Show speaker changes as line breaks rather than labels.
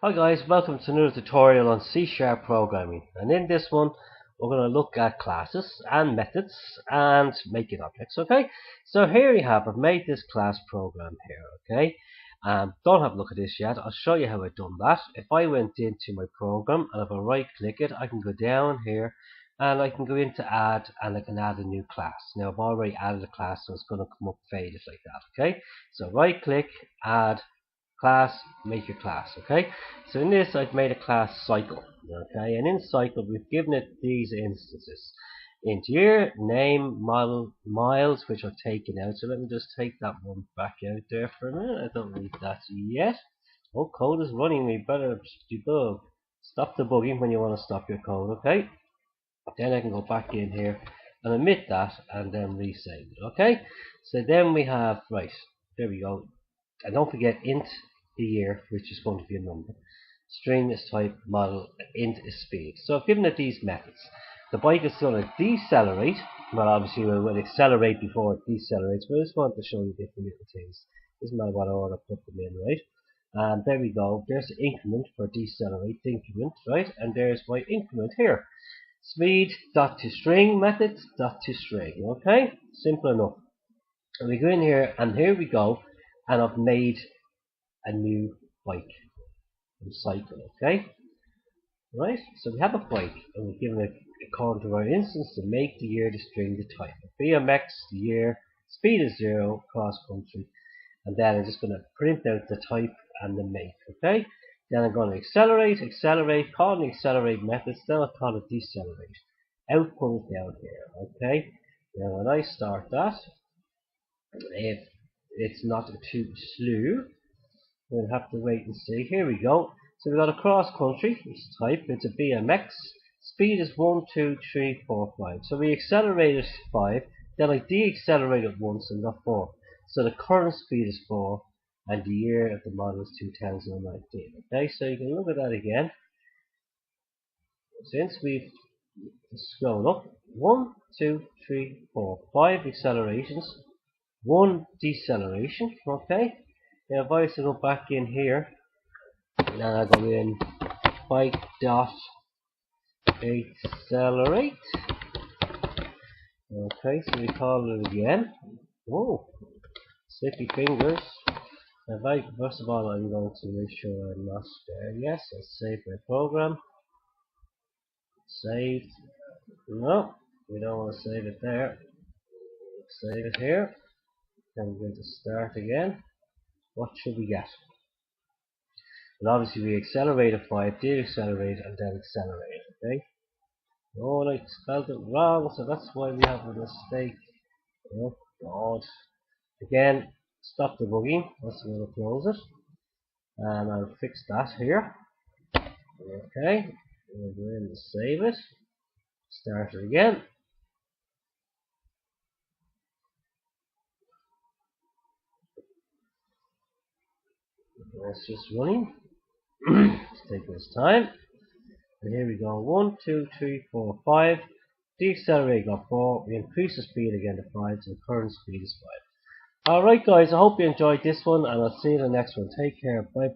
Hi guys, welcome to another tutorial on C# programming, and in this one we're going to look at classes and methods and making objects. Okay, so here you have, I've made this class program here. Okay, don't have a look at this yet. I'll show you how I've done that. If I went into my program and if I right click it, I can go down here and I can go into add, and I can add a new class. Now I've already added a class, so it's going to come up faded like that. Okay, so right click, add class, make your class. Okay, so in this I've made a class cycle. Okay, and in cycle we've given it these instances: integer, name, model, miles, which I've taken out. So let me just take that one back out there for a minute. I don't need that yet. Oh, code is running. We better debug. Stop debugging when you want to stop your code. Okay, then I can go back in here and omit that and then resave it. Okay, so then we have, right, there we go. And don't forget int the year, which is going to be a number. String is type, model, int is speed. So I've given it these methods. The bike is going to decelerate. Well, obviously it will accelerate before it decelerates, but I just want to show you different little things. Doesn't matter what order I put them in, right? And there we go. There's the increment for decelerate, increment, right? And there's my increment here. Speed dot to string, methods dot to string. Okay, simple enough. And we go in here, and here we go, and I've made a new bike cycle. Okay, right, so we have a bike and we've given it a call to our instance to make, the year, the string, the type. BMX, the year, speed is 0, cross country, and then I'm just going to print out the type and the make. Okay, then I'm going to accelerate, call the accelerate methods, then I'll call it decelerate. Output is down here. Okay, now when I start that, if it's not too slow, we'll have to wait and see. Here we go. So we've got a cross country. It's type. It's a BMX. Speed is 1, 2, 3, 4, 5. So we accelerated 5. Then I deaccelerated once and got 4. So the current speed is 4, and the year of the model is 2019. Okay, so you can look at that again. Since we've scrolled up, 1, 2, 3, 4, 5 accelerations, 1 deceleration. Okay. Now if I was to go back in here, and I go in bike dot accelerate. Okay, so we call it again. Whoa, slippy fingers. If I, first of all, I'm going to make sure I'm not there. Yes, let's save my program. Save. No, we don't want to save it there. Save it here. Then we're going to start again. What should we get? Well, obviously we accelerated 5, deaccelerate, and then accelerate. Okay. Oh, I spelled it wrong, so that's why we have a mistake. Oh God! Again, stop debugging. That's going to close it, and I'll fix that here. Okay. We'll go in and save it. Start it again. It's just running. It's taking its time. And here we go. 1, 2, 3, 4, 5. Decelerate got 4. We increase the speed again to 5, so the current speed is 5. Alright guys, I hope you enjoyed this one, and I'll see you in the next one. Take care. Bye bye.